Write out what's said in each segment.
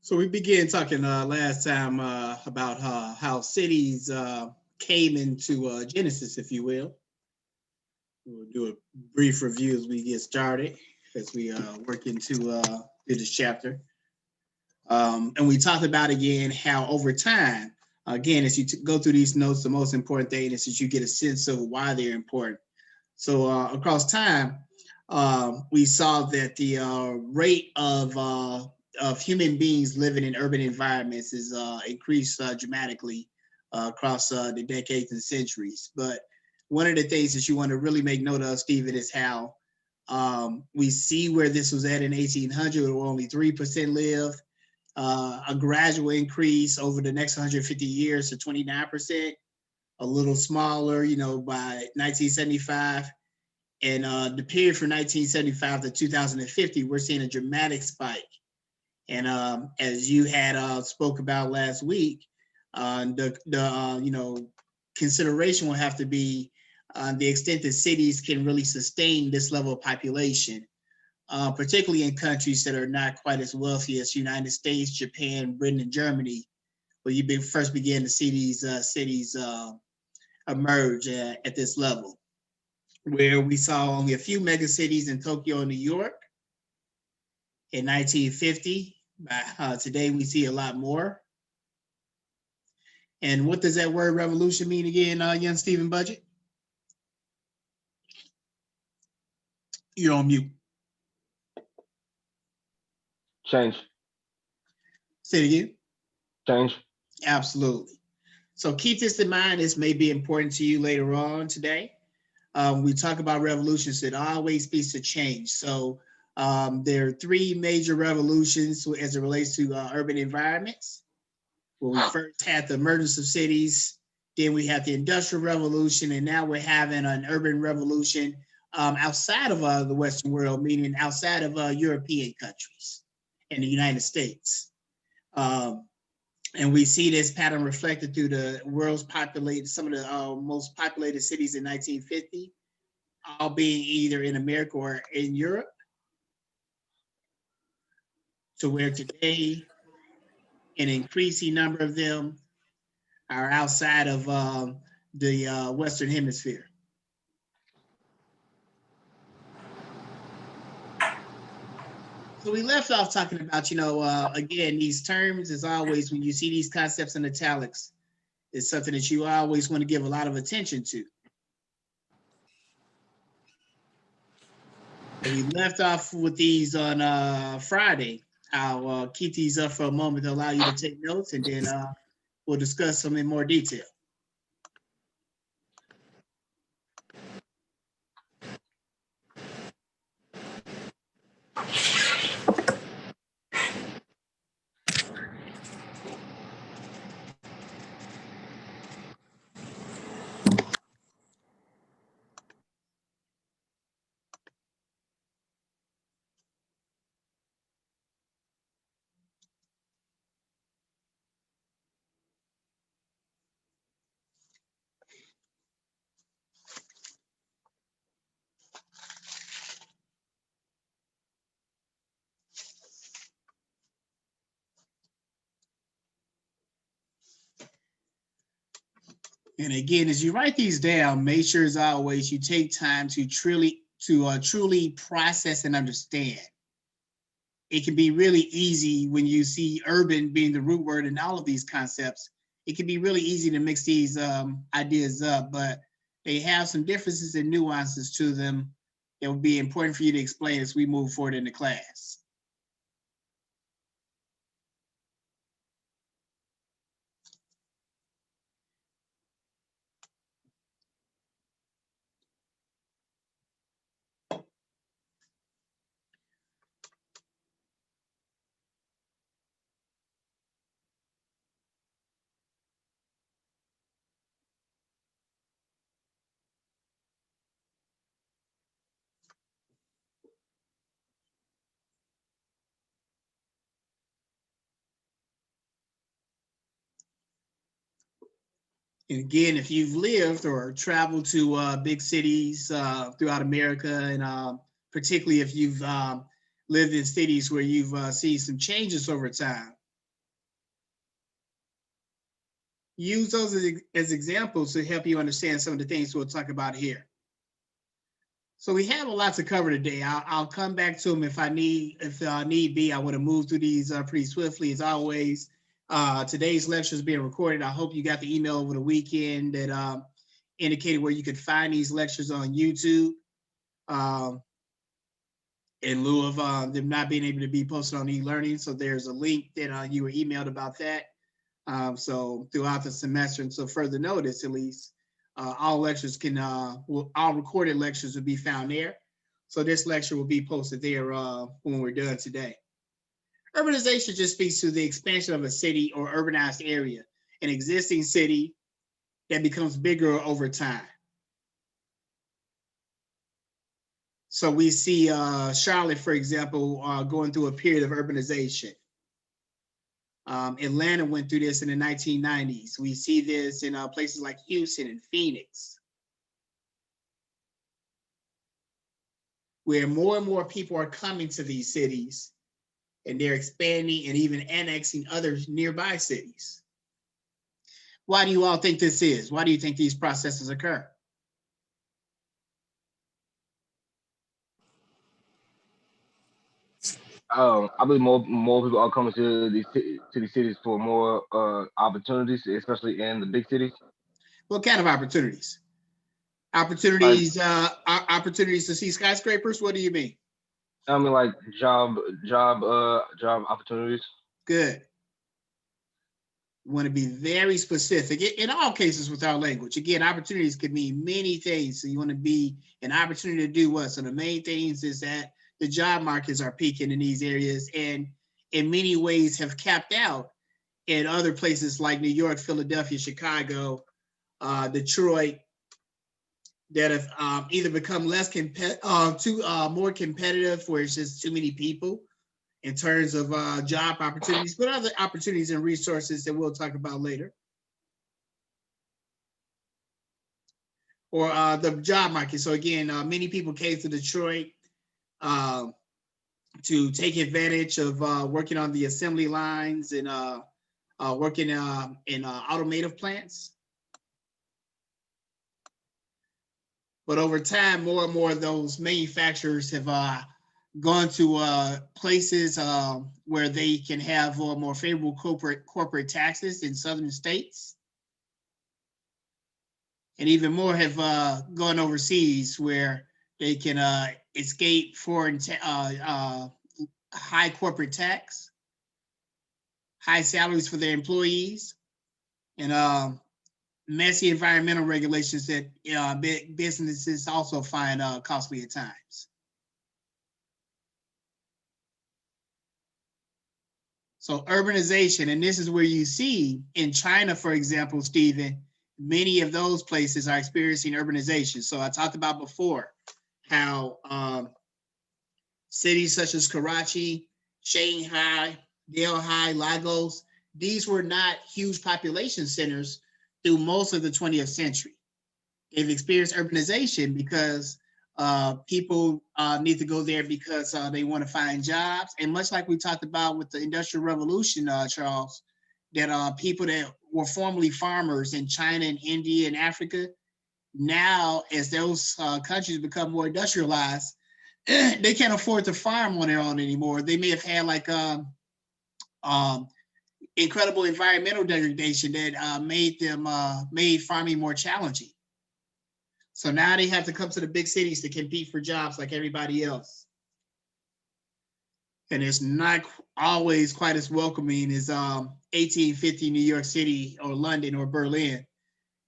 So we began talking last time about how cities came into Genesis, if you will. We'll do a brief review as we get started, as we work into this chapter. And we talked about again how over time, again, as you go through these notes, the most important thing is that you get a sense of why they're important. So across time, we saw that the rate of human beings living in urban environments is increased dramatically across the decades and centuries. But one of the things that you want to really make note of, Stephen, is how we see where this was at in 1800, where only 3% lived, a gradual increase over the next 150 years to 29%, a little smaller, by 1975. And the period from 1975 to 2050, we're seeing a dramatic spike. And as you had spoke about last week, the consideration will have to be the extent that cities can really sustain this level of population, particularly in countries that are not quite as wealthy as the United States, Japan, Britain, and Germany, where you first began to see these cities emerge at this level, where we saw only a few mega cities in Tokyo and New York in 1950. Today, we see a lot more. And what does that word revolution mean again, young Stephen Budget? You're on mute. Change. Say it again. Change. Absolutely. So keep this in mind. This may be important to you later on today. We talk about revolutions, it always speaks to change. So there are three major revolutions as it relates to urban environments. Well, we first had the emergence of cities, then we had the Industrial Revolution, and now we're having an urban revolution outside of the Western world, meaning outside of European countries and the United States. And we see this pattern reflected through the world's populated, some of the most populated cities in 1950, all being either in America or in Europe, to where today an increasing number of them are outside of the Western Hemisphere. So we left off talking about, again, these terms, as always, when you see these concepts in italics, it's something that you always want to give a lot of attention to. We left off with these on Friday. I'll keep these up for a moment to allow you to take notes, and then we'll discuss them in more detail. And again, as you write these down, make sure as always you take time to truly process and understand. It can be really easy when you see urban being the root word in all of these concepts. It can be really easy to mix these ideas up, but they have some differences and nuances to them that will be important for you to explain as we move forward in the class. And again, if you've lived or traveled to big cities throughout America, and particularly if you've lived in cities where you've seen some changes over time, use those as examples to help you understand some of the things we'll talk about here. So we have a lot to cover today. I'll come back to them if need be. I want to move through these pretty swiftly as always. Today's lecture is being recorded. I hope you got the email over the weekend that indicated where you could find these lectures on YouTube. In lieu of them not being able to be posted on e-learning. So there's a link that you were emailed about that. So throughout the semester, until further notice, at least, all lectures all recorded lectures will be found there. So this lecture will be posted there when we're done today. Urbanization just speaks to the expansion of a city or urbanized area, an existing city that becomes bigger over time. So we see Charlotte, for example, going through a period of urbanization. Atlanta went through this in the 1990s. We see this in places like Houston and Phoenix, where more and more people are coming to these cities and they're expanding and even annexing other nearby cities. Why do you all think this is? Why do you think these processes occur? I believe more people are coming to these cities for more opportunities, especially in the big cities. What kind of opportunities? Like, Opportunities to see skyscrapers? What do you mean? I mean, like job opportunities. Good. You want to be very specific in all cases with our language. Again, opportunities could mean many things. So you want to be an opportunity to do what? So the main things is that the job markets are peaking in these areas and in many ways have capped out in other places like New York, Philadelphia, Chicago, Detroit, that have either become more competitive where it's just too many people in terms of job opportunities, but other opportunities and resources that we'll talk about later. Or the job market. So again, many people came to Detroit to take advantage of working on the assembly lines and working in automotive plants. But over time, more and more of those manufacturers have gone to places where they can have more favorable corporate taxes in southern states. And even more have gone overseas where they can escape foreign high corporate tax, high salaries for their employees, and messy environmental regulations that big businesses also find costly at times. So urbanization, and this is where you see in China, for example, Stephen, many of those places are experiencing urbanization. So I talked about before how cities such as Karachi, Shanghai, Delhi, Lagos, these were not huge population centers through most of the 20th century. They've experienced urbanization because people need to go there because they want to find jobs. And much like we talked about with the Industrial Revolution, Charles, that people that were formerly farmers in China and India and Africa, now as those countries become more industrialized, they can't afford to farm on their own anymore. They may have had like incredible environmental degradation that made farming more challenging. So now they have to come to the big cities to compete for jobs like everybody else. And it's not always quite as welcoming as 1850 New York City or London or Berlin,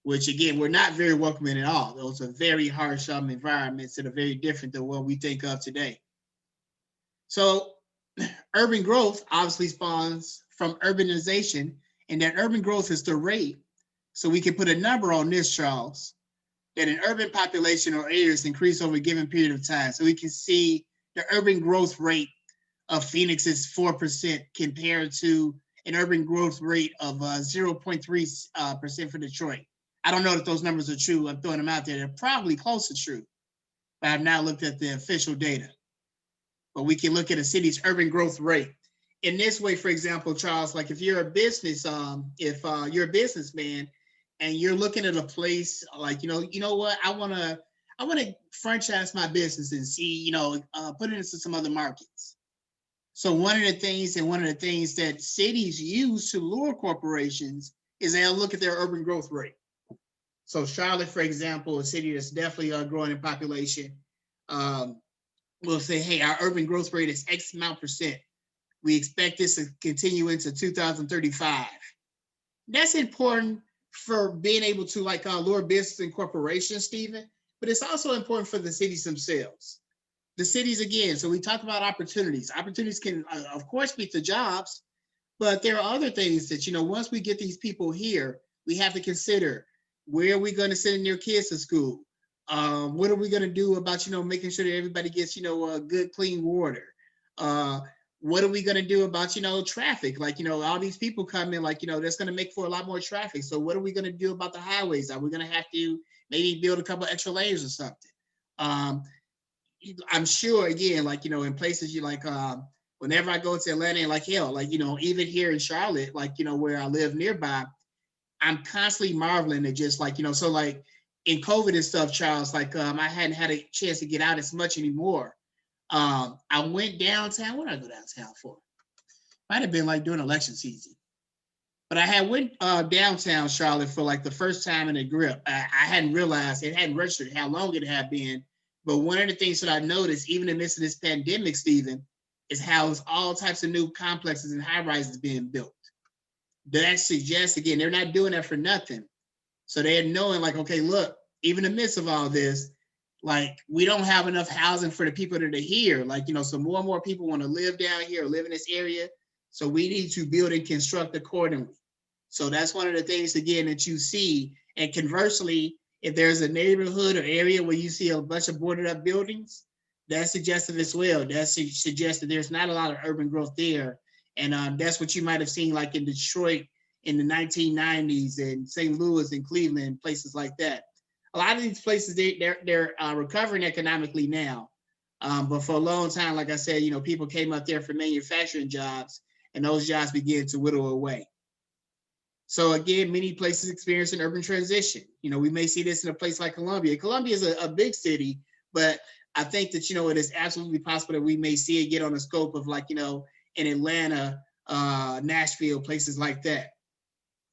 which again, we're not very welcoming at all. Those are very harsh environments that are very different than what we think of today. So urban growth obviously spawns from urbanization, and that urban growth is the rate. So we can put a number on this, Charles, that an urban population or areas increase over a given period of time. So we can see the urban growth rate of Phoenix is 4% compared to an urban growth rate of 0.3% for Detroit. I don't know if those numbers are true. I'm throwing them out there. They're probably close to true, but I've not looked at the official data. But we can look at a city's urban growth rate. in this way, for example, Charles, like if you're a business, if you're a businessman and you're looking at a place like, you know what, I want to franchise my business and see, put it into some other markets. So one of the things that cities use to lure corporations is they'll look at their urban growth rate. So Charlotte, for example, a city that's definitely growing in population, um, will say, hey, our urban growth rate is X amount percent. We expect this to continue into 2035. That's important for being able to lure business and corporations, Stephen, but it's also important for the cities themselves. The cities, again, so we talk about opportunities. Opportunities can, of course, be the jobs, but there are other things that, once we get these people here, we have to consider where are we going to send their kids to school? What are we going to do about, making sure that everybody gets, good, clean water? Uh, what are we going to do about, traffic? Like, all these people come in, like, that's going to make for a lot more traffic. So what are we going to do about the highways? Are we going to have to maybe build a couple extra lanes or something? Um, I'm sure, again, like, in places you like, whenever I go to Atlanta, like, hell, like, even here in Charlotte, like, where I live nearby, I'm constantly marveling at just like, so like in COVID and stuff, Charles, like, I hadn't had a chance to get out as much anymore. I went downtown. What did I go downtown for? Might have been like during election season. But I had went downtown Charlotte for like the first time in a grip. I hadn't realized, it hadn't registered how long it had been. But one of the things that I noticed, even in the midst of this pandemic, Stephen, is how all types of new complexes and high rises being built. That suggests, again, they're not doing that for nothing. So they're knowing, like, okay, look, even in the midst of all this, like, we don't have enough housing for the people that are here. Like, so more and more people want to live down here, live in this area. So we need to build and construct accordingly. So that's one of the things, again, that you see. And conversely, if there's a neighborhood or area where you see a bunch of boarded up buildings, that's suggestive as well. That suggests that there's not a lot of urban growth there. And that's what you might have seen like in Detroit in the 1990s and St. Louis and Cleveland, places like that. A lot of these places, they're recovering economically now. But for a long time, like I said, people came up there for manufacturing jobs, and those jobs began to whittle away. So again, many places experience an urban transition. We may see this in a place like Columbia. Columbia is a big city, but I think that, it is absolutely possible that we may see it get on the scope of like, in Atlanta, Nashville, places like that,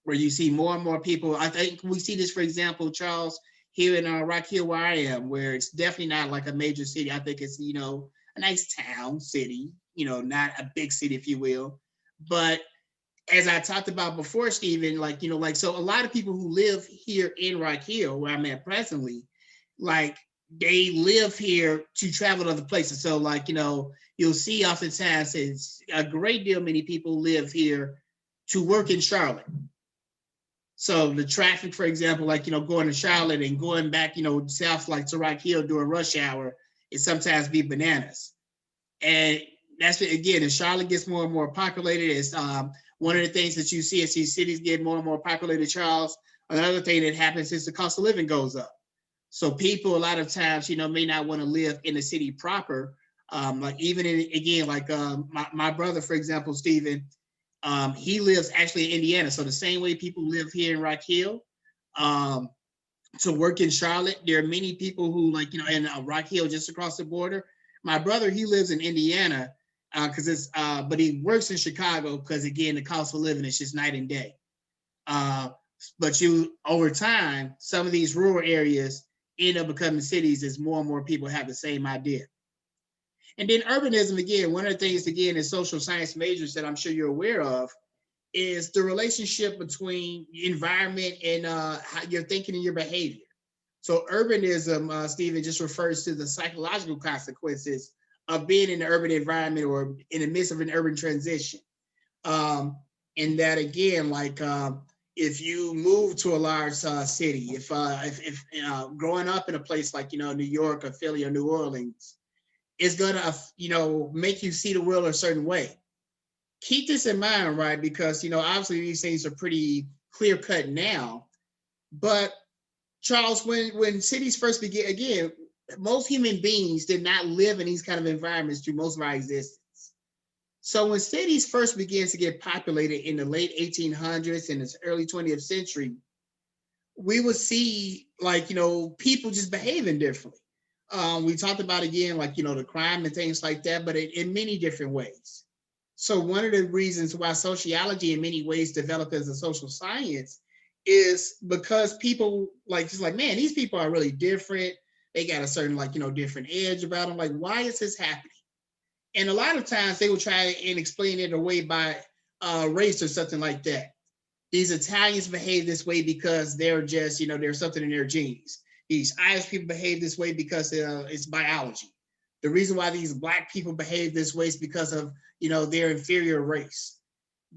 where you see more and more people. I think we see this, for example, Charles, here in Rock Hill, where I am, where it's definitely not like a major city. I think it's, a nice town, city, not a big city, if you will. But as I talked about before, Stephen, like, so a lot of people who live here in Rock Hill, where I'm at presently, like, they live here to travel to other places. So like, you'll see oftentimes it's a great deal, many people live here to work in Charlotte. So the traffic, for example, like, going to Charlotte and going back, south, like to Rock Hill during rush hour, it sometimes be bananas. And that's what, again, as Charlotte gets more and more populated, it's one of the things that you see as these cities get more and more populated, Charles. Another thing that happens is the cost of living goes up. So people a lot of times, may not want to live in the city proper. Like even in, again, like my brother, for example, Stephen, he lives actually in Indiana. So the same way people live here in Rock Hill, to work in Charlotte, there are many people who like, in Rock Hill, just across the border. My brother, he lives in Indiana because but he works in Chicago because, again, the cost of living is just night and day. But over time, some of these rural areas end up becoming cities as more and more people have the same idea. And then urbanism, again, one of the things, again, in social science majors that I'm sure you're aware of is the relationship between environment and how your thinking and your behavior. So urbanism, Stephen, just refers to the psychological consequences of being in the urban environment or in the midst of an urban transition. And that, again, like if you move to a large city, if growing up in a place like, New York or Philly or New Orleans, is gonna, make you see the world a certain way. Keep this in mind, right? Because, obviously these things are pretty clear cut now, but Charles, when cities first began, again, most human beings did not live in these kind of environments through most of our existence. So when cities first began to get populated in the late 1800s and the early 20th century, we would see like, people just behaving differently. We talked about again, like, the crime and things like that, but in many different ways. So one of the reasons why sociology in many ways developed as a social science is because people just like, man, these people are really different. They got a certain different edge about them. Like, why is this happening? And a lot of times they will try and explain it away by race or something like that. These Italians behave this way because they're just, there's something in their genes. These Irish people behave this way because it's biology. The reason why these Black people behave this way is because of, their inferior race.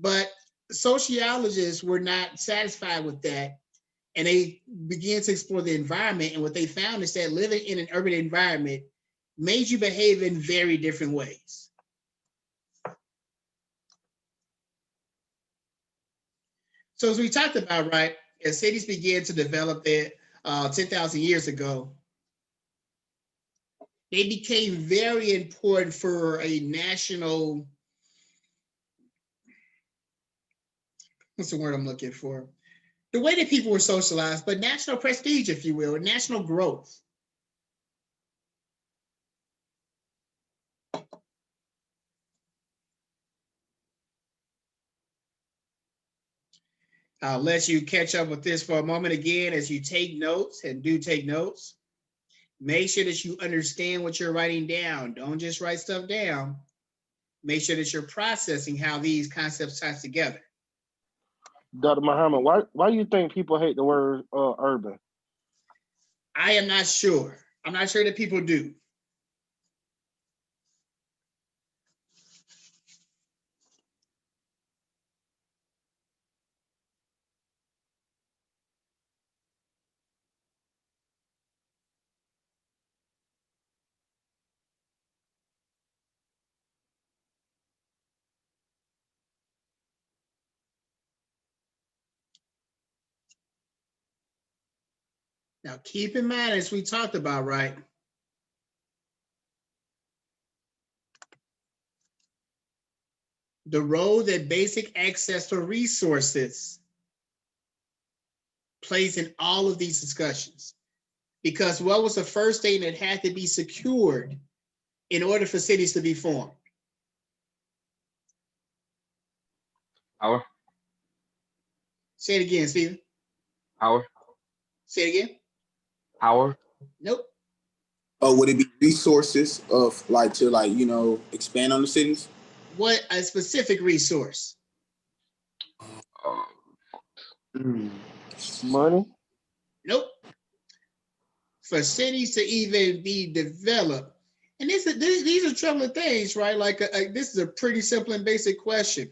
But sociologists were not satisfied with that. And they began to explore the environment. And what they found is that living in an urban environment made you behave in very different ways. So as we talked about, right, as cities began to develop it 10,000 years ago, they became very important for a national, what's the word I'm looking for? The way that people were socialized, but national prestige, if you will, national growth. I'll let you catch up with this for a moment again as you take notes, and do take notes. Make sure that you understand what you're writing down. Don't just write stuff down. Make sure that you're processing how these concepts tie together. Dr. Muhammad, why do you think people hate the word urban? I am not sure. I'm not sure that people do. Now, keep in mind, as we talked about, right, the role that basic access to resources plays in all of these discussions. Because what was the first thing that had to be secured in order for cities to be formed? Power. Say it again, Stephen. Power. Say it again. Power. Nope. Would it be resources of to expand on the cities? What a specific resource? Money? Nope. For cities to even be developed, and these are troubling things, right? This is a pretty simple and basic question,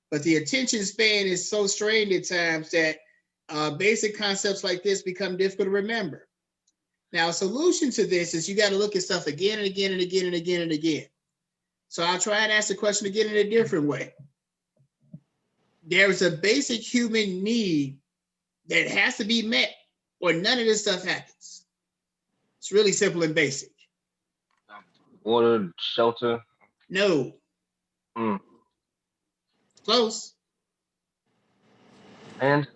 but the attention span is so strained at times that basic concepts like this become difficult to remember. Now, a solution to this is you got to look at stuff again and again and again and again and again. So I'll try and ask the question again in a different way. There is a basic human need that has to be met, or none of this stuff happens. It's really simple and basic. Water, shelter. No. Close. And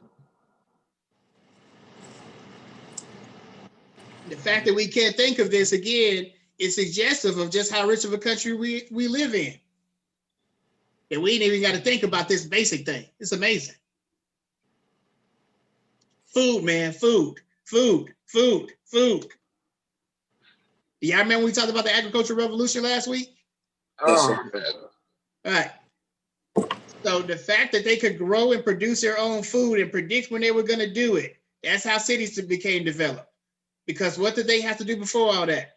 the fact that we can't think of this again is suggestive of just how rich of a country we live in. And we ain't even got to think about this basic thing. It's amazing. Food, man, food. Do y'all remember we talked about the agricultural revolution last week? Yes, sir. All right. So the fact that they could grow and produce their own food and predict when they were going to do it, that's how cities became developed. Because what did they have to do before all that?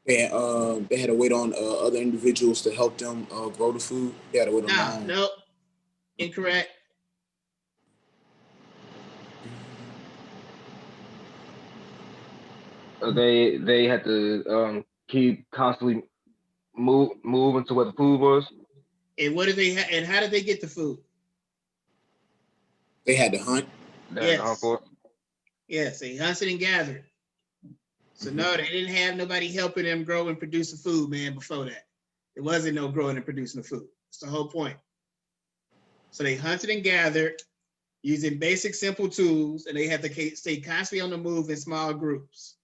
They had to wait on other individuals to help them grow the food. They had to wait on. No, incorrect. They had to keep constantly moving to where the food was. And what did they and how did they get the food? They had to hunt. Yes, they hunted and gathered. So no, they didn't have nobody helping them grow and produce the food, man, before that. There wasn't no growing and producing the food. That's the whole point. So they hunted and gathered using basic, simple tools, and they had to stay constantly on the move in small groups.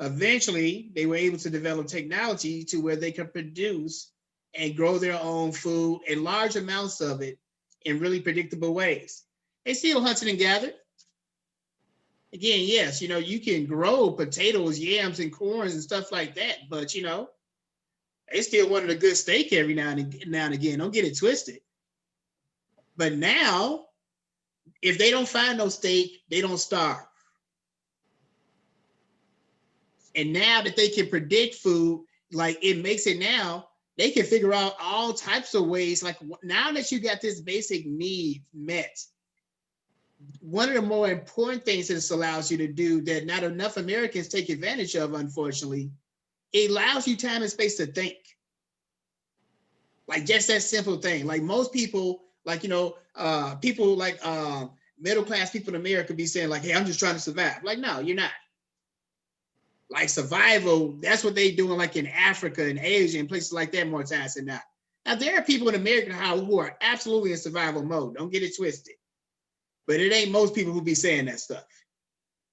Eventually, they were able to develop technology to where they could produce and grow their own food in large amounts of it in really predictable ways. They still hunted and gathered. Again, yes, you can grow potatoes, yams, and corns and stuff like that, but they still wanted a good steak every now and again. Don't get it twisted. But now, if they don't find no steak, they don't starve. And now that they can predict food, like it makes it now, they can figure out all types of ways. Like now that you got this basic need met, one of the more important things this allows you to do that not enough Americans take advantage of, unfortunately, it allows you time and space to think. Like just that simple thing. Like most people, like, people like middle-class people in America be saying like, hey, I'm just trying to survive. Like, no, you're not. Like survival, that's what they doing like in Africa and Asia and places like that more times than not. Now, there are people in America who are absolutely in survival mode. Don't get it twisted. But it ain't most people who be saying that stuff.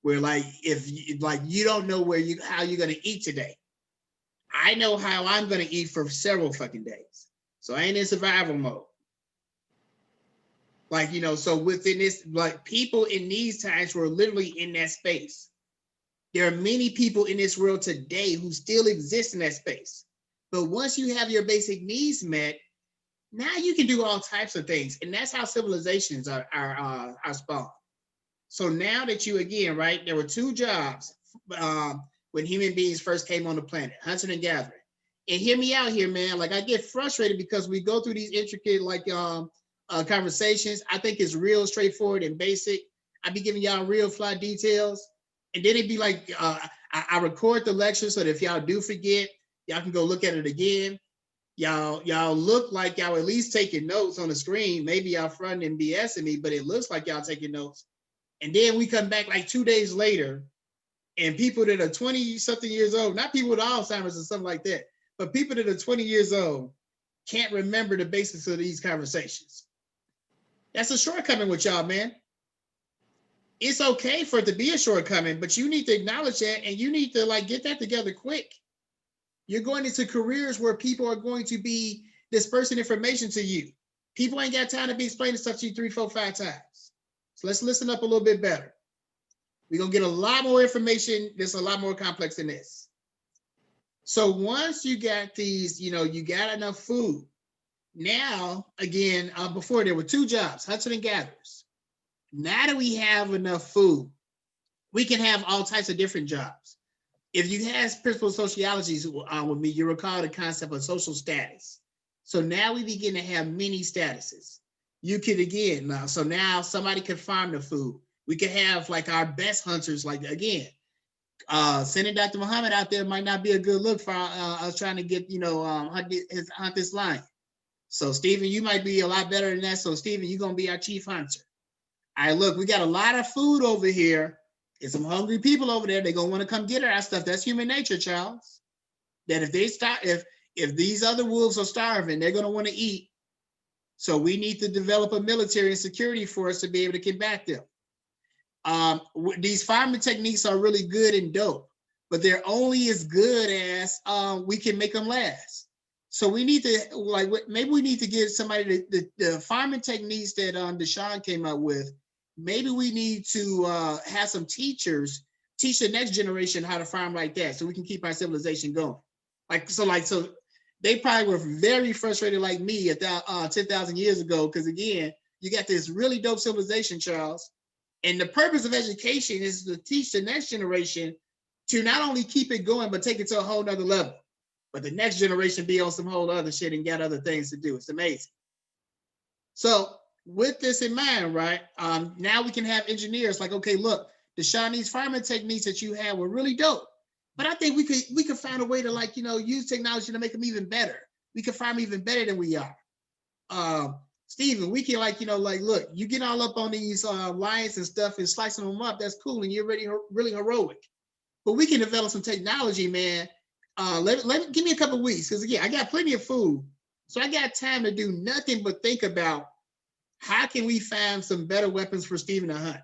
Where like, if you don't know how you're going to eat today. I know how I'm going to eat for several fucking days. So I ain't in survival mode. Like, so within this, like people in these times were literally in that space. There are many people in this world today who still exist in that space. But once you have your basic needs met, now you can do all types of things. And that's how civilizations are spawned. So now that you, again, right, there were two jobs when human beings first came on the planet, hunting and gathering. And hear me out here, man. Like I get frustrated because we go through these intricate conversations. I think it's real straightforward and basic. I be giving y'all real fly details. And then it'd be like, I record the lecture so that if y'all do forget, y'all can go look at it again. Y'all look like y'all at least taking notes on the screen. Maybe y'all fronting and BSing me, but it looks like y'all taking notes. And then we come back like 2 days later, and people that are 20-something years old, not people with Alzheimer's or something like that, but people that are 20 years old can't remember the basics of these conversations. That's a shortcoming with y'all, man. It's okay for it to be a shortcoming, but you need to acknowledge that and you need to get that together quick. You're going into careers where people are going to be dispersing information to you. People ain't got time to be explaining stuff to you 3, 4, 5 times. So let's listen up a little bit better. We're going to get a lot more information that's a lot more complex than this. So once you got these, you got enough food. Now, again, before there were two jobs, hunters and gatherers. Now that we have enough food, we can have all types of different jobs. If you have principal sociology with me, you recall the concept of social status. So now we begin to have many statuses. You could, again, so now somebody could farm the food. We could have like our best hunters, like again, sending Dr. Muhammad out there might not be a good look for us trying to get, hunt this lion. So Stephen, you might be a lot better than that. So Stephen, you're going to be our chief hunter. All right, look, we got a lot of food over here. There's some hungry people over there. They're going to want to come get our stuff. That's human nature, Charles. That if they start, if these other wolves are starving, they're going to want to eat. So we need to develop a military and security force to be able to combat them. These farming techniques are really good and dope, but they're only as good as we can make them last. So we need to, maybe we need to give somebody the farming techniques that Deshaun came up with. Maybe we need to have some teachers teach the next generation how to farm like that, so we can keep our civilization going. So they probably were very frustrated like me at 10,000 years ago, because again, you got this really dope civilization, Charles. And the purpose of education is to teach the next generation to not only keep it going, but take it to a whole nother level. But the next generation be on some whole other shit and got other things to do. It's amazing. So with this in mind, right, now we can have engineers like, okay, look, the Chinese farming techniques that you had were really dope. But I think we could find a way to use technology to make them even better. We could farm even better than we are. Stephen, we can look, you get all up on these lions and stuff and slicing them up. That's cool. And you're really heroic. But we can develop some technology, man. Give me a couple of weeks, because again, I got plenty of food, so I got time to do nothing but think about how can we find some better weapons for Stephen to hunt.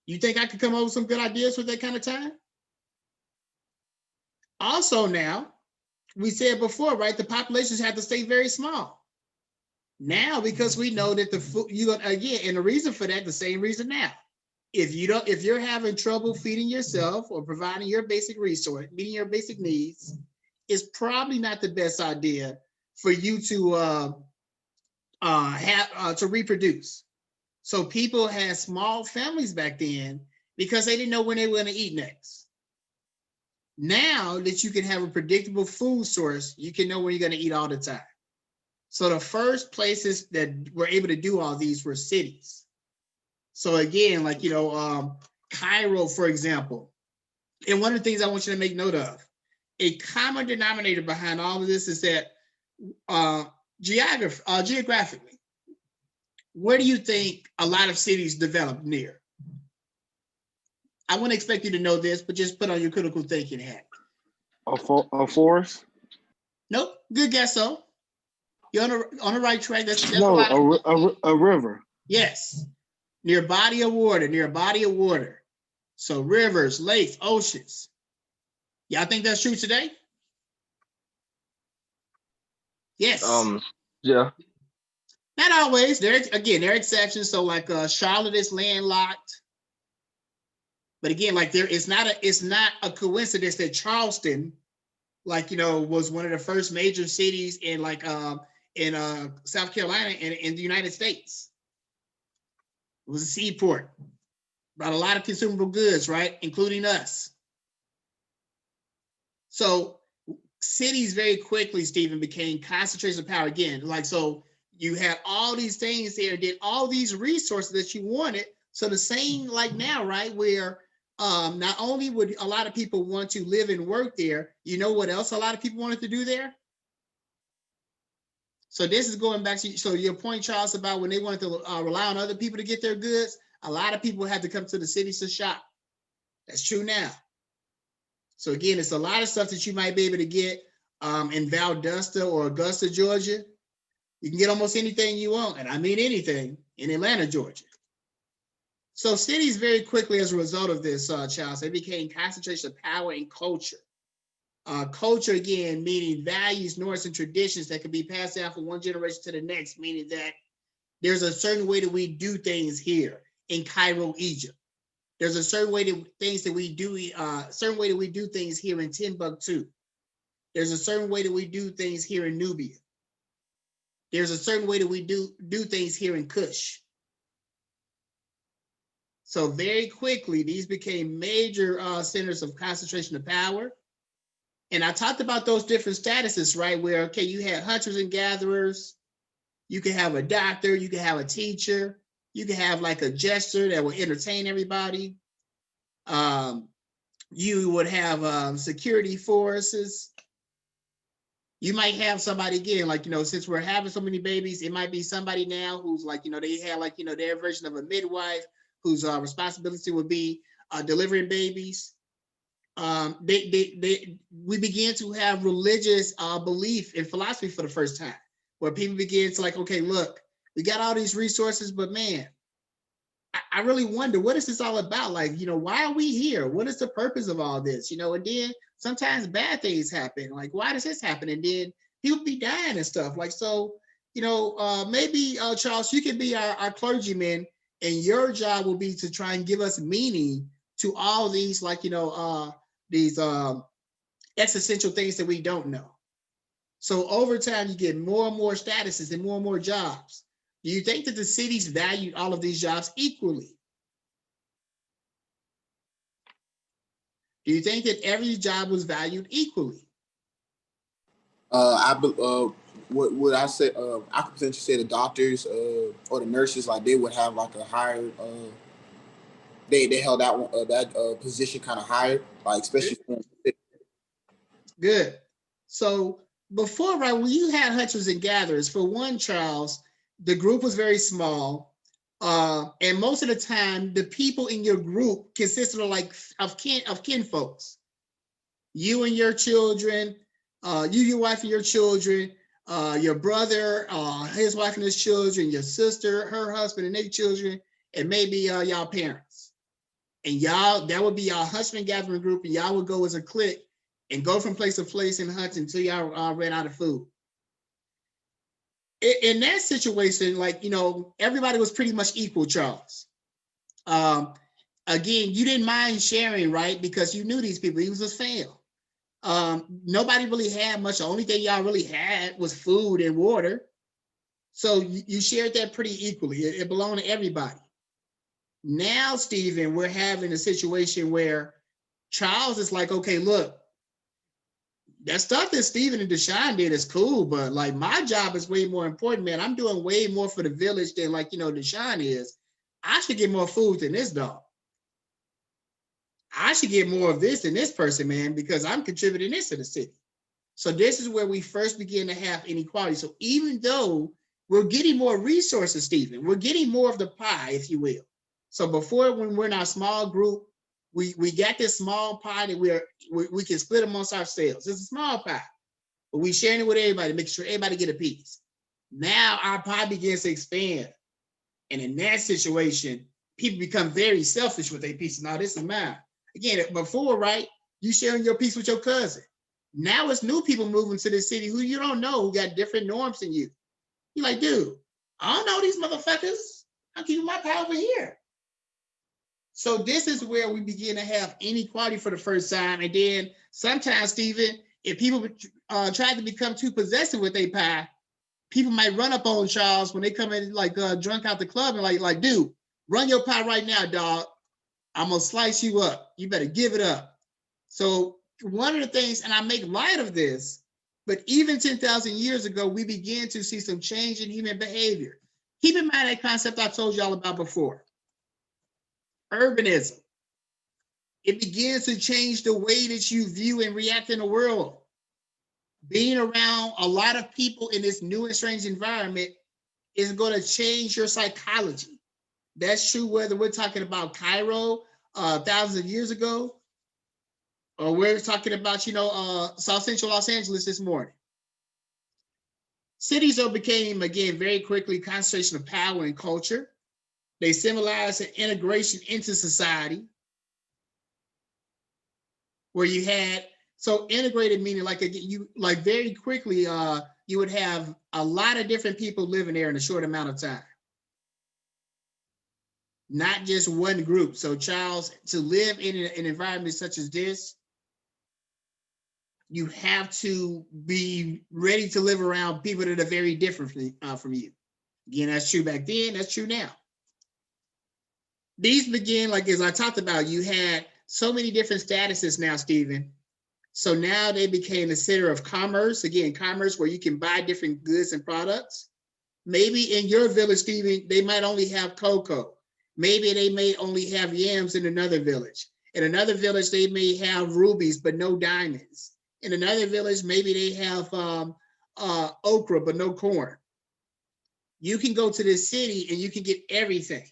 You think I could come up with some good ideas with that kind of time? Also, now we said before, right? The populations have to stay very small. Now, because we know that the food, again, and the reason for that, the same reason now. If you're having trouble feeding yourself or providing your basic resource, meeting your basic needs, it's probably not the best idea for you to to reproduce. So people had small families back then because they didn't know when they were going to eat next. Now that you can have a predictable food source, you can know when you're going to eat all the time. So the first places that were able to do all these were cities. So again, like, Cairo, for example. And one of the things I want you to make note of, a common denominator behind all of this is that geographically, where do you think a lot of cities developed near? I wouldn't expect you to know this, but just put on your critical thinking hat. A forest? Nope, good guess though. You're on the right track. That's no, a river. Yes, near a body of water. So rivers, lakes, oceans. Y'all think that's true today? Yes. Yeah. Not always. There are exceptions. So like Charlotte is landlocked. But again, like it's not a coincidence that Charleston, was one of the first major cities in South Carolina and in the United States. It was a seaport. Brought a lot of consumable goods, right? Including us. So cities very quickly, Stephen, became concentrations of power again. So you had all these things there, did all these resources that you wanted. So the same like now, right? Where not only would a lot of people want to live and work there, you know what else a lot of people wanted to do there? So this is going back to your point, Charles, about when they wanted to rely on other people to get their goods. A lot of people had to come to the cities to shop. That's true now. So again, it's a lot of stuff that you might be able to get in Valdosta or Augusta, Georgia. You can get almost anything you want, and I mean anything, in Atlanta, Georgia. So cities very quickly, as a result of this, Charles, they became concentration of power and culture. Culture, again, meaning values, norms, and traditions that can be passed down from one generation to the next, meaning that there's a certain way that we do things here in Cairo, Egypt. There's a certain way that we do things here in Timbuktu. There's a certain way that we do things here in Nubia. There's a certain way that we do things here in Kush. So very quickly, these became major centers of concentration of power. And I talked about those different statuses, right? Where, okay, you had hunters and gatherers. You could have a doctor. You could have a teacher. You could have like a jester that would entertain everybody. You would have security forces. You might have somebody, again, since we're having so many babies, it might be somebody now who's they have their version of a midwife whose responsibility would be delivering babies. We began to have religious belief and philosophy for the first time, where people began to okay, look, we got all these resources, but man, I really wonder, what is this all about? Why are we here? What is the purpose of all this? And then sometimes bad things happen. Why does this happen? And then people be dying and stuff. Maybe Charles, you can be our clergyman, and your job will be to try and give us meaning to all these, these existential things that we don't know. So over time, you get more and more statuses and more jobs. Do you think that the cities valued all of these jobs equally? Do you think that every job was valued equally? What I say, I could potentially say the doctors or the nurses, they would have a higher, they held that position kind of higher, especially. Good. So before, right, when you had hunters and gatherers, for one, Charles, the group was very small, and most of the time, the people in your group consisted of kin folks. You and your children, you, your wife and your children, your brother, his wife and his children, your sister, her husband and their children, and maybe y'all parents. And y'all, that would be y'all husband gathering group, and y'all would go as a clique and go from place to place and hunt until y'all ran out of food. In that situation, like, you know, everybody was pretty much equal, Charles. Again, you didn't mind sharing, right? Because you knew these people. He was a fan. Nobody really had much. The only thing y'all really had was food and water. So you shared that pretty equally. It belonged to everybody. Now, Stephen, we're having a situation where Charles is like, okay, look, that stuff that Stephen and Deshaun did is cool, but like my job is way more important, man. I'm doing way more for the village than like, you know, Deshaun is. I should get more food than this dog. I should get more of this than this person, man, because I'm contributing this to the city. So this is where we first begin to have inequality. So even though we're getting more resources, Stephen, we're getting more of the pie, if you will. So before, when we're in our small group, we got this small pie that we can split amongst ourselves. It's a small pie, but we sharing it with everybody, making sure everybody get a piece. Now our pie begins to expand. And in that situation, people become very selfish with their piece. Now this is mine. Again, before, right, you sharing your piece with your cousin. Now it's new people moving to the city who you don't know, who got different norms than you. You're like, dude, I don't know these motherfuckers. I'm keeping my pie over here. So this is where we begin to have inequality for the first time. And then sometimes, Stephen, if people try to become too possessive with their pie, people might run up on Charles when they come in like drunk out the club and like, dude, run your pie right now, dog. I'm gonna slice you up. You better give it up. So one of the things, and I make light of this, but even 10,000 years ago, we began to see some change in human behavior. Keep in mind that concept I told y'all about before. Urbanism. It begins to change the way that you view and react in the world. Being around a lot of people in this new and strange environment is going to change your psychology. That's true whether we're talking about Cairo thousands of years ago, or we're talking about, you know, South Central Los Angeles this morning. Cities became, again, very quickly concentration of power and culture. They symbolize an integration into society where you had, so integrated meaning like you like very quickly you would have a lot of different people living there in a short amount of time. Not just one group. So Charles, to live in an environment such as this, you have to be ready to live around people that are very different from you. Again, that's true back then, that's true now. These begin, like as I talked about, you had so many different statuses now, Stephen. So now they became the center of commerce. Again, commerce where you can buy different goods and products. Maybe in your village, Stephen, they might only have cocoa. Maybe they may only have yams in another village. In another village, they may have rubies, but no diamonds. In another village, maybe they have okra, but no corn. You can go to this city and you can get everything.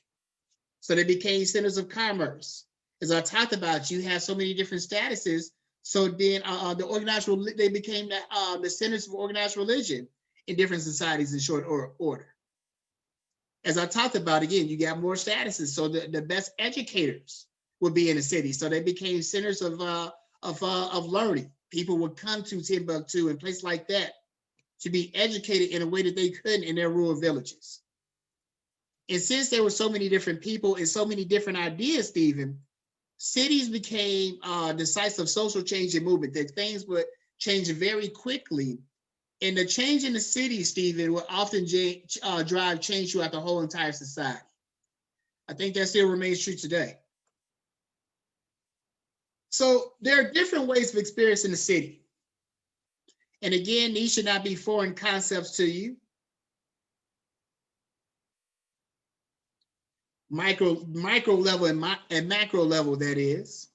So they became centers of commerce. As I talked about, you have so many different statuses. So then the organized, they became the centers of organized religion in different societies in short order. As I talked about, again, you got more statuses. So the best educators would be in the city. So they became centers of learning. People would come to Timbuktu and places like that to be educated in a way that they couldn't in their rural villages. And since there were so many different people and so many different ideas, Stephen, cities became the sites of social change and movement, that things would change very quickly. And the change in the city, Stephen, will often drive change throughout the whole entire society. I think that still remains true today. So there are different ways of experiencing the city. And again, these should not be foreign concepts to you. Micro level and macro level, that is.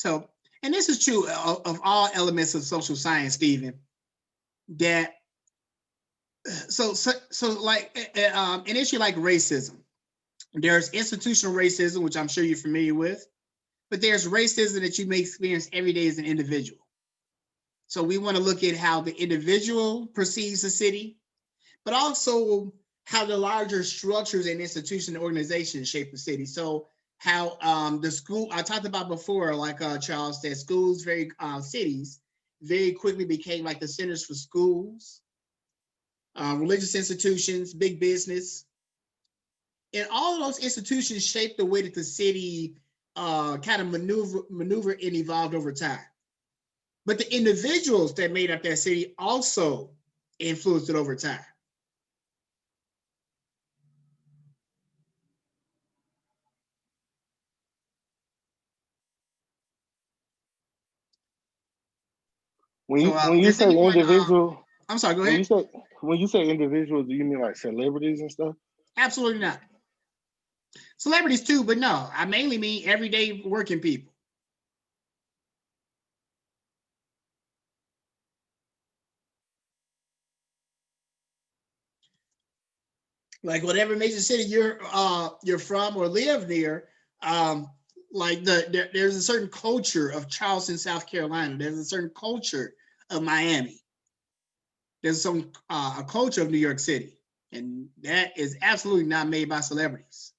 So, and this is true of all elements of social science, Stephen, that so like an issue like racism, there's institutional racism, which I'm sure you're familiar with, but there's racism that you may experience every day as an individual. So we want to look at how the individual perceives the city, but also how the larger structures and institutions and organizations shape the city. So how the school I talked about before, like Charles said, schools, cities very quickly became like the centers for schools, religious institutions, big business, and all of those institutions shaped the way that the city kind of maneuver and evolved over time. But the individuals that made up that city also influenced it over time. When you Does say anyone? individual, I'm sorry. Go when ahead. you say individuals, do you mean like celebrities and stuff? Absolutely not. Celebrities too, but no. I mainly mean everyday working people. Like whatever major city you're from or live near, like there's a certain culture of Charleston, South Carolina. There's a certain culture of Miami. There's some a culture of New York City, and that is absolutely not made by celebrities.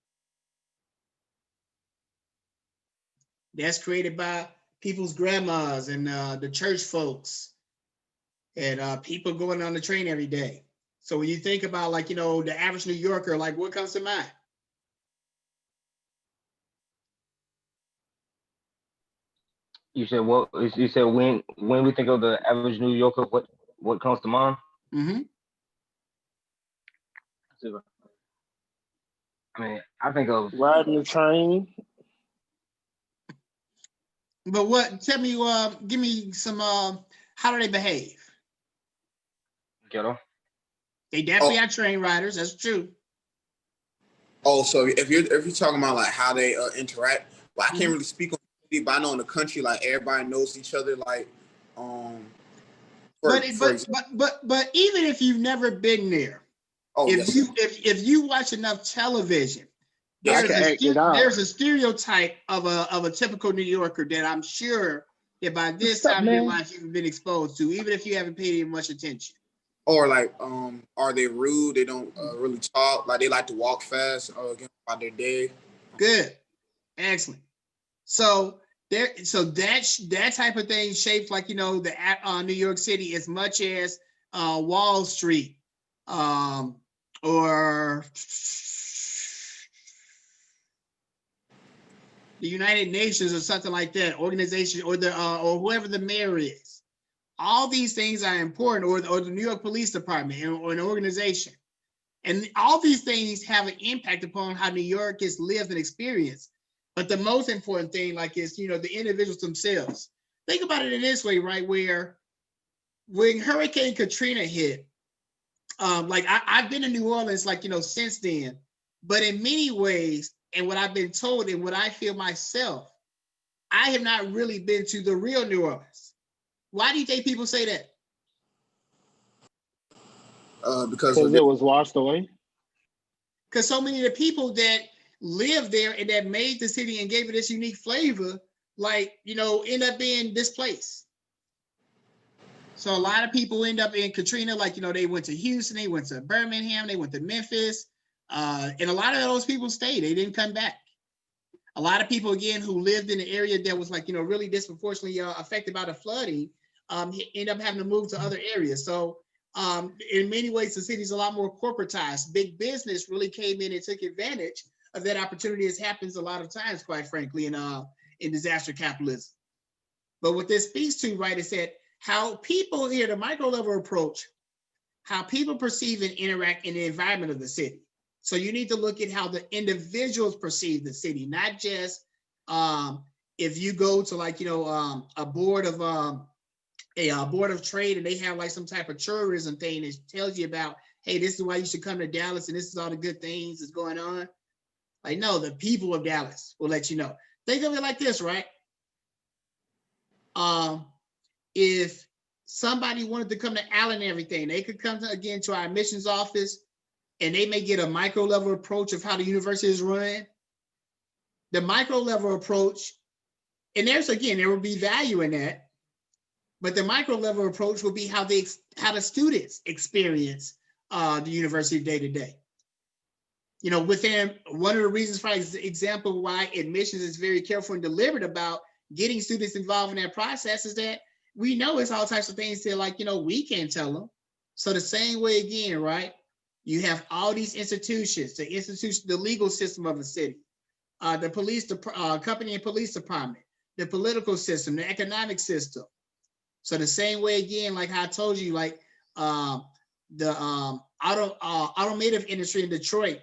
That's created by people's grandmas and the church folks and people going on the train every day. So when you think about like, the average New Yorker, like what comes to mind? You said what? You said when we think of the average New Yorker, what comes to mind? Mm-hmm. I mean, I think of Riding the train. But tell me, give me some, how do they behave? ghetto. They definitely Oh. are train riders. That's true. Oh, so if you're talking about like how they interact, well, I can't Mhm. really speak on the city, but I know in the country, like everybody knows each other. Like, for example, But even if you've never been there, oh if yes, you sir. if you watch enough television, I Yes, can sir. act it out. there's a stereotype of a typical New Yorker that I'm sure that by this What's up, time in your man? life you've been exposed to, even if you haven't paid it much attention. Or like, are they rude? They don't really talk. Like they like to walk fast. Get about their day. Good, excellent. So that type of thing shapes like the New York City as much as Wall Street, or the United Nations or something like that organization, or or whoever the mayor is. All these things are important, or the New York Police Department or an organization, and all these things have an impact upon how New York is lived and experienced. But the most important thing, like, is the individuals themselves. Think about it in this way, right? Where when Hurricane Katrina hit, like I've been in New Orleans, like since then, but in many ways, and what I've been told and what I feel myself, I have not really been to the real New Orleans. Why do you think people say that? Because Because it was washed away. Because so many of the people that lived there and that made the city and gave it this unique flavor, like, end up being displaced. So a lot of people end up in Katrina, like, they went to Houston, they went to Birmingham, they went to Memphis, and a lot of those people stayed. They didn't come back. A lot of people, again, who lived in the area that was like, really disproportionately affected by the flooding, end up having to move to other areas. So in many ways, the city's a lot more corporatized. Big business really came in and took advantage of that opportunity, as happens a lot of times, quite frankly, in disaster capitalism. But what this speaks to, right, is that how people here, the micro level approach, how people perceive and interact in the environment of the city. So you need to look at how the individuals perceive the city, not just if you go to like, a board of trade and they have like some type of tourism thing that tells you about, hey, this is why you should come to Dallas and this is all the good things that's going on. Like, no, the people of Dallas will let you know. Think of it like this, right? If somebody wanted to come to Allen and everything, they could come to, again, to our admissions office, and they may get a micro level approach of how the university is run. The micro level approach, and there will be value in that, but the micro level approach will be how the students experience the university day to day. You know, within one of the reasons, for example, why admissions is very careful and deliberate about getting students involved in that process is that we know it's all types of things that, like, you know, we can't tell them. So the same way again, right? You have all these institutions, the legal system of the city, the police, company and police department, the political system, the economic system. So the same way again, like I told you, like the automotive industry in Detroit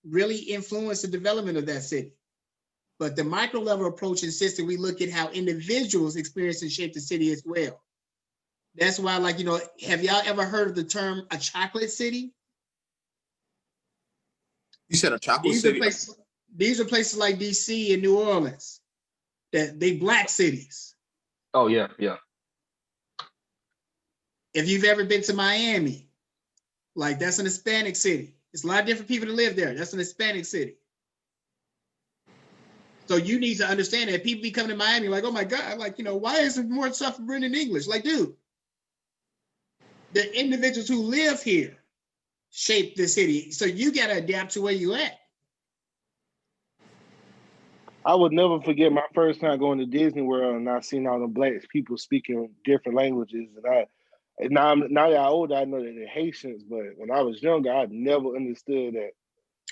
really influenced the development of that city. But the micro level approach insists that we look at how individuals experience and shape the city as well. That's why, like, you know, have y'all ever heard of the term a chocolate city? You said a chocolate city. These are places like DC and New Orleans, that they Black cities. Oh yeah, yeah. If you've ever been to Miami, like, that's an Hispanic city. It's a lot of different people that live there. That's an Hispanic city. So you need to understand that people be coming to Miami like, oh my God, like, you know, why isn't more stuff written in English? Like, dude, the individuals who live here shape the city. So you got to adapt to where you at. I would never forget my first time going to Disney World and I seen all the Black people speaking different languages. And now that I'm older, I know that they're Haitians, but when I was younger, I never understood that.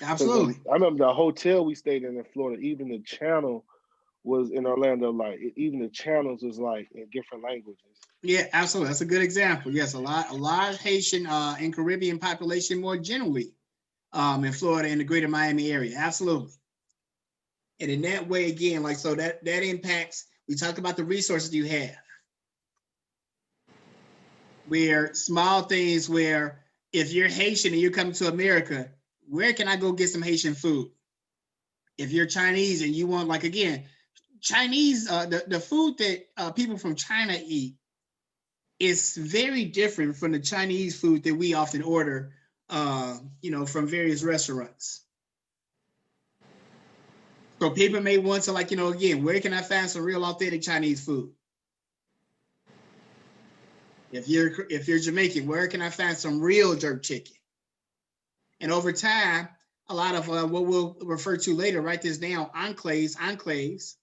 Absolutely. I remember the hotel we stayed in Florida, even the channel was in Orlando, like even the channels was like in different languages. Yeah, absolutely. That's a good example. Yes, a lot of Haitian and Caribbean population more generally in Florida and the greater Miami area. Absolutely. And in that way, again, like, so that impacts, we talk about the resources you have. Where small things where if you're Haitian and you're coming to America, where can I go get some Haitian food? If you're Chinese and you want, like, again, Chinese, the food that people from China eat is very different from the Chinese food that we often order, you know, from various restaurants. So people may want to, like, you know, again, where can I find some real authentic Chinese food? If you're Jamaican, where can I find some real jerk chicken? And over time, a lot of what we'll refer to later, write this down, enclaves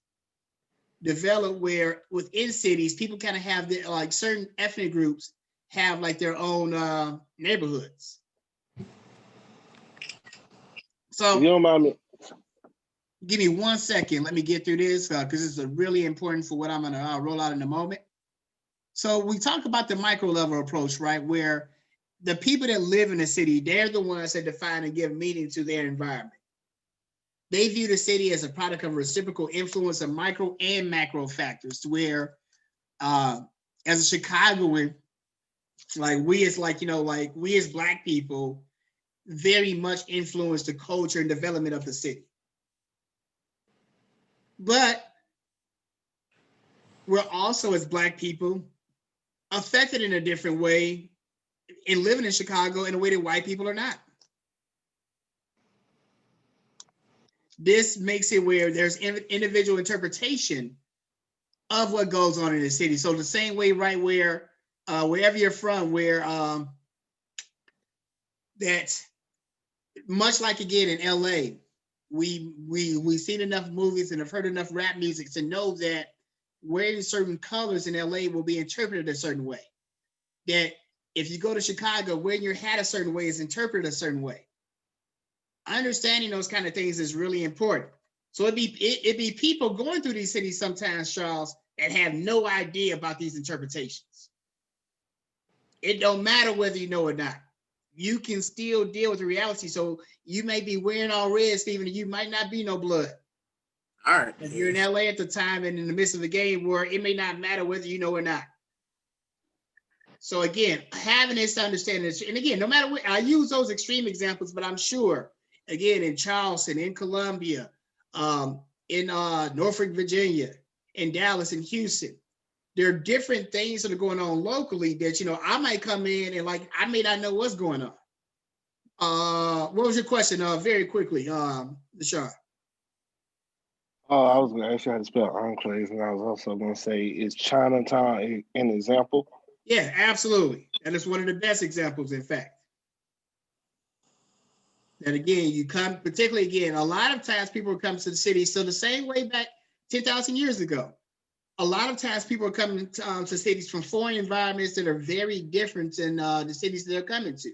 develop where within cities, people kind of have the, like, certain ethnic groups have like their own neighborhoods. So you don't mind me. Give me 1 second. Let me get through this because it's really important for what I'm going to roll out in a moment. So we talk about the micro level approach, right? Where the people that live in the city, they're the ones that define and give meaning to their environment. They view the city as a product of reciprocal influence of micro and macro factors, where as a Chicagoan, like we as Black people very much influence the culture and development of the city. But we're also, as Black people, affected in a different way in living in Chicago in a way that white people are not. This makes it where there's individual interpretation of what goes on in the city. So the same way, right, where wherever you're from, where that much like again in LA, we've seen enough movies and have heard enough rap music to know that wearing certain colors in LA will be interpreted a certain way. That if you go to Chicago, wearing your hat a certain way is interpreted a certain way. Understanding those kind of things is really important. So it'd be people going through these cities sometimes, Charles, that have no idea about these interpretations. It don't matter whether you know or not. You can still deal with the reality. So you may be wearing all red, Stephen, and you might not be no blood. All right. If you're in LA at the time and in the midst of the game where it may not matter whether you know or not. So again, having this understanding, and again, no matter what, I use those extreme examples, but I'm sure, again, in Charleston, in Columbia, in Norfolk, Virginia, in Dallas, in Houston, there are different things that are going on locally that, you know, I might come in and like, I may not know what's going on. What was your question? Very quickly, Deshaun. Oh, I was going to ask you how to spell enclaves, and I was also going to say, is Chinatown an example? Yeah, absolutely. That is one of the best examples, in fact. That again, you come, particularly again, a lot of times people come to the city. So the same way back 10,000 years ago, a lot of times people are coming to cities from foreign environments that are very different than the cities that they're coming to.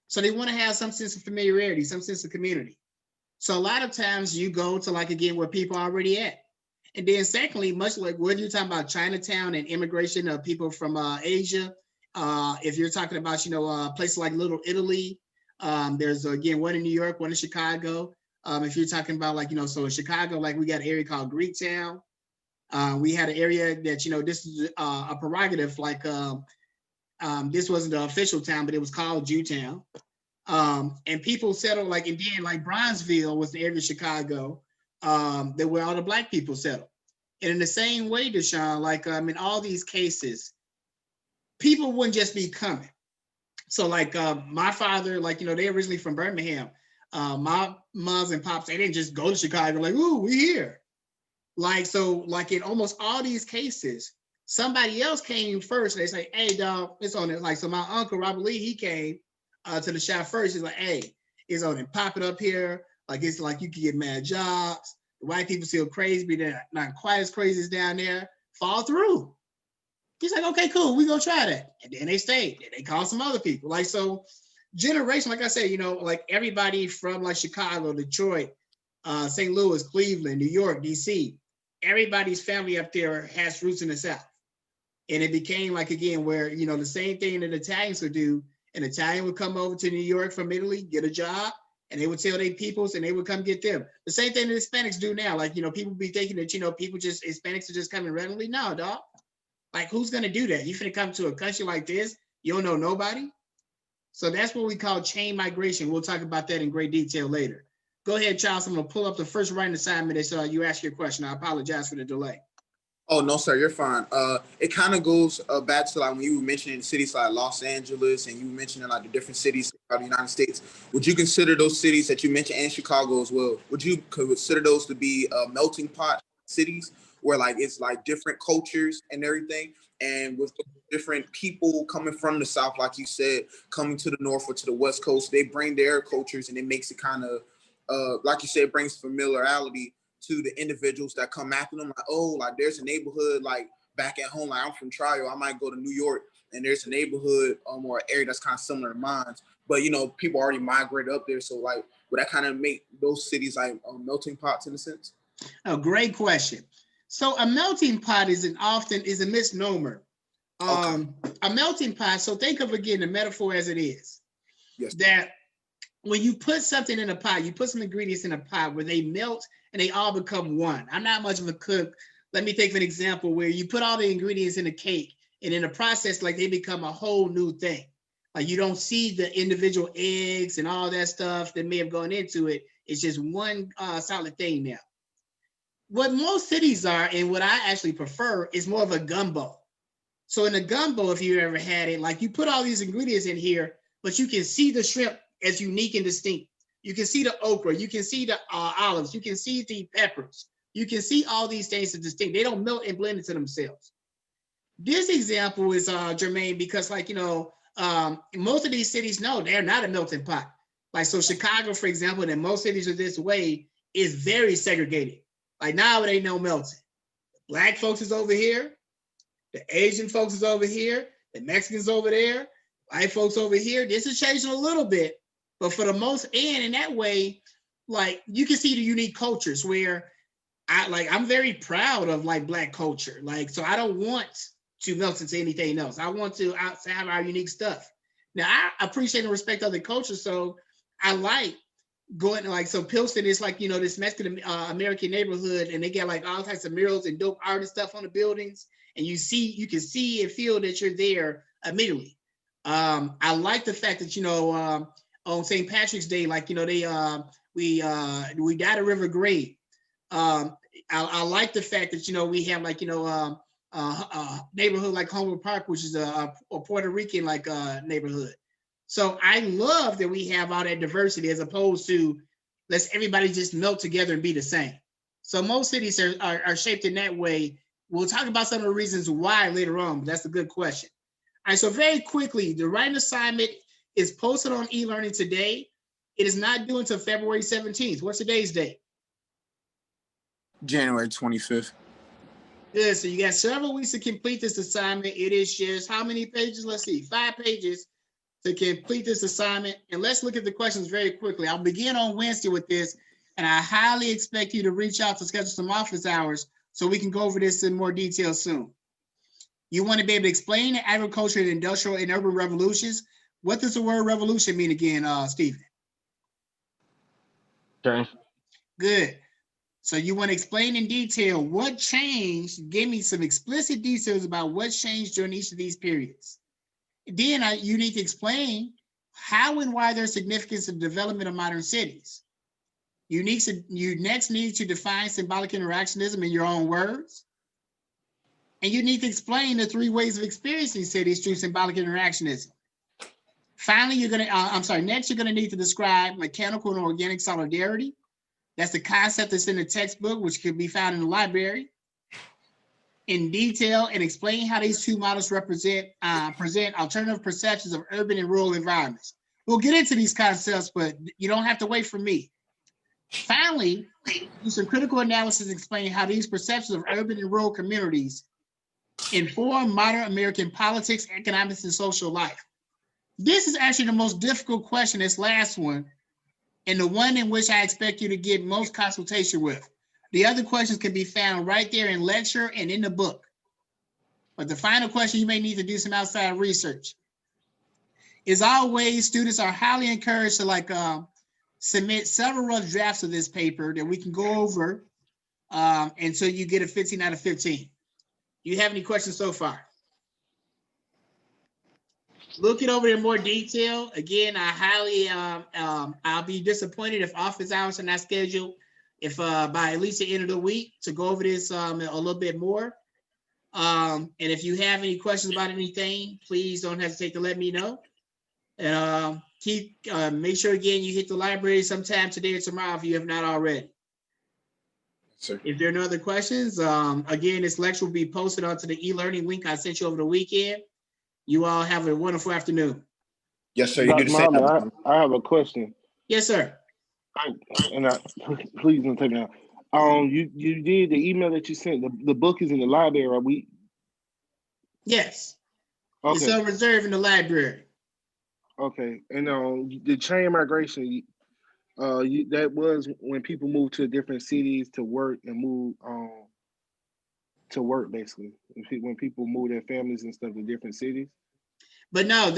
So they want to have some sense of familiarity, some sense of community. So a lot of times you go to like, again, where people are already at. And then secondly, much like when you're talking about Chinatown and immigration of people from Asia, if you're talking about, you know, places like Little Italy, there's again, one in New York, one in Chicago. If you're talking about like, you know, so in Chicago, like we got an area called Greektown. We had an area that, you know, this is a prerogative, like this wasn't the official town, but it was called Jewtown. And people settled like, and then like Bronzeville was the area of Chicago that where all the Black people settled. And in the same way, Deshaun, like in all these cases, people wouldn't just be coming. So like my father, like, you know, they originally from Birmingham. My moms and pops, they didn't just go to Chicago like, ooh, we here. Like, so like in almost all these cases, somebody else came first. And they say, hey, dog, it's on it. Like, so my uncle, Robert Lee, he came to the shop first. He's like, hey, it's on it. Pop it up here. Like, it's like you can get mad jobs. The white people still crazy, but they're not quite as crazy as down there. Fall through. He's like, okay, cool. We gonna try that. And then they stayed. And they called some other people. Like, so generation, like I said, you know, like everybody from like Chicago, Detroit, St. Louis, Cleveland, New York, DC, everybody's family up there has roots in the South. And it became like, again, where, you know, the same thing that Italians would do. An Italian would come over to New York from Italy, get a job, and they would tell their peoples and they would come get them. The same thing that Hispanics do now. Like, you know, people be thinking that, you know, Hispanics are just coming randomly. No, dog. Like, who's going to do that? You finna come to a country like this, you don't know nobody? So that's what we call chain migration. We'll talk about that in great detail later. Go ahead, Charles. I'm going to pull up the first writing assignment as you ask your question. I apologize for the delay. Oh, no, sir, you're fine. It kind of goes back to like when you were mentioning cities like Los Angeles and you mentioned like the different cities of the United States. Would you consider those cities that you mentioned and Chicago as well? Would you consider those to be melting pot cities where like it's like different cultures and everything? And with different people coming from the South, like you said, coming to the North or to the West Coast, they bring their cultures and it makes it kind of, like you said, brings familiarity to the individuals that come after them. Like, oh, like there's a neighborhood like back at home. Like I'm from Trio, I might go to New York and there's a neighborhood or an area that's kind of similar to mine. But you know, people already migrated up there. So like, would that kind of make those cities like melting pots in a sense? Oh, great question. So a melting pot is a misnomer. Okay. A melting pot. So think of again the metaphor as it is. Yes. That when you put something in a pot, you put some ingredients in a pot where they melt and they all become one. I'm not much of a cook. Let me think of an example where you put all the ingredients in a cake and in the process, like they become a whole new thing. Like you don't see the individual eggs and all that stuff that may have gone into it. It's just one solid thing now. What most cities are, and what I actually prefer, is more of a gumbo. So in a gumbo, if you ever had it, like you put all these ingredients in here, but you can see the shrimp as unique and distinct. You can see the okra, you can see the olives, you can see the peppers. You can see all these things as distinct. They don't melt and blend into themselves. This example is germane because like, you know, most of these cities, no, they're not a melting pot. Like, so Chicago, for example, and most cities are this way, is very segregated. Like now it ain't no melting. Black folks is over here. The Asian folks is over here. The Mexicans over there. White folks over here. This is changing a little bit. But for the most end, in that way, like you can see the unique cultures where I'm very proud of like Black culture. Like, so I don't want to melt into anything else. I want to have our unique stuff. Now I appreciate and respect other cultures. So I like going like, so Pilsen is like, you know, this Mexican American neighborhood and they get like all types of murals and dope art and stuff on the buildings. And you can see and feel that you're there immediately. I like the fact that, you know, on St. Patrick's Day, like, you know, we dyed a river green. I like the fact that, you know, we have like, you know, neighborhood like Homewood Park, which is a Puerto Rican like neighborhood. So I love that we have all that diversity as opposed to let's everybody just melt together and be the same. So most cities are shaped in that way. We'll talk about some of the reasons why later on, but that's a good question. All right, so very quickly, the writing assignment is posted on e-learning today. It is not due until February 17th. What's today's date? January 25th. Good, so you got several weeks to complete this assignment. It is just how many pages? Let's see, 5 pages to complete this assignment. And let's look at the questions very quickly. I'll begin on Wednesday with this, and I highly expect you to reach out to schedule some office hours so we can go over this in more detail soon. You want to be able to explain the agriculture and industrial and urban revolutions. What does the word revolution mean again, Stephen? Change. Good. So you want to explain in detail what changed. Give me some explicit details about what changed during each of these periods. Then you need to explain how and why there's significance of development of modern cities. You next need to define symbolic interactionism in your own words. And you need to explain the 3 ways of experiencing cities through symbolic interactionism. Finally, next you're gonna need to describe mechanical and organic solidarity. That's the concept that's in the textbook, which can be found in the library, in detail, and explain how these 2 models present alternative perceptions of urban and rural environments. We'll get into these concepts, but you don't have to wait for me. Finally, do some critical analysis explaining how these perceptions of urban and rural communities inform modern American politics, economics, and social life. This is actually the most difficult question, this last one, and the one in which I expect you to get most consultation with. The other questions can be found right there in lecture and in the book. But the final question, you may need to do some outside research. As always, students are highly encouraged to submit several rough drafts of this paper that we can go over until you get a 15 out of 15. Do you have any questions so far? Look it over in more detail. Again, I highly, I'll be disappointed if office hours are not scheduled by at least the end of the week to go over this a little bit more. And if you have any questions about anything, please don't hesitate to let me know. And make sure again, you hit the library sometime today or tomorrow if you have not already. Sir. If there are no other questions, again, this lecture will be posted onto the e-learning link I sent you over the weekend. You all have a wonderful afternoon. Yes, sir. You do Dr. the same. Muhammad, I have a question. Yes, sir. Please don't take me out. You did the email that you sent. The book is in the library, right? Yes. Okay. It's on reserve in the library. Okay. And the chain migration, that was when people moved to different cities to work and move to work, basically. When people move their families and stuff to different cities. But no,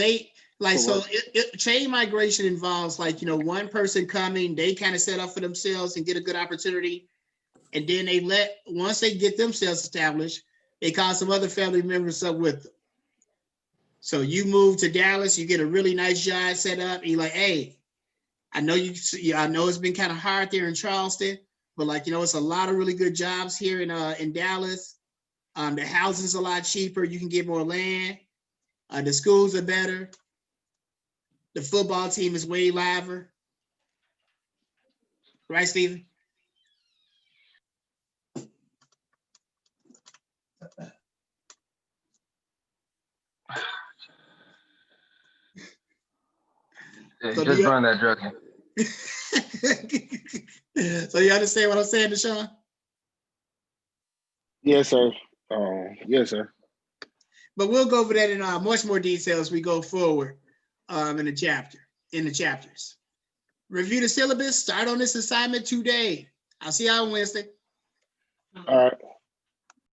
chain migration involves one person coming, they kind of set up for themselves and get a good opportunity. And then once they get themselves established, they call some other family members up with them. So you move to Dallas, you get a really nice job set up. And you're like, hey, I know it's been kind of hard there in Charleston, but it's a lot of really good jobs here in Dallas. The housing's a lot cheaper. You can get more land. The schools are better. The football team is way liver. Right, Stephen? Just burn that drug. So you understand what I'm saying, Deshaun? Yes, sir. Yes, sir. But we'll go over that in much more detail as we go forward in the chapters. Review the syllabus. Start on this assignment today. I'll see y'all on Wednesday. All right.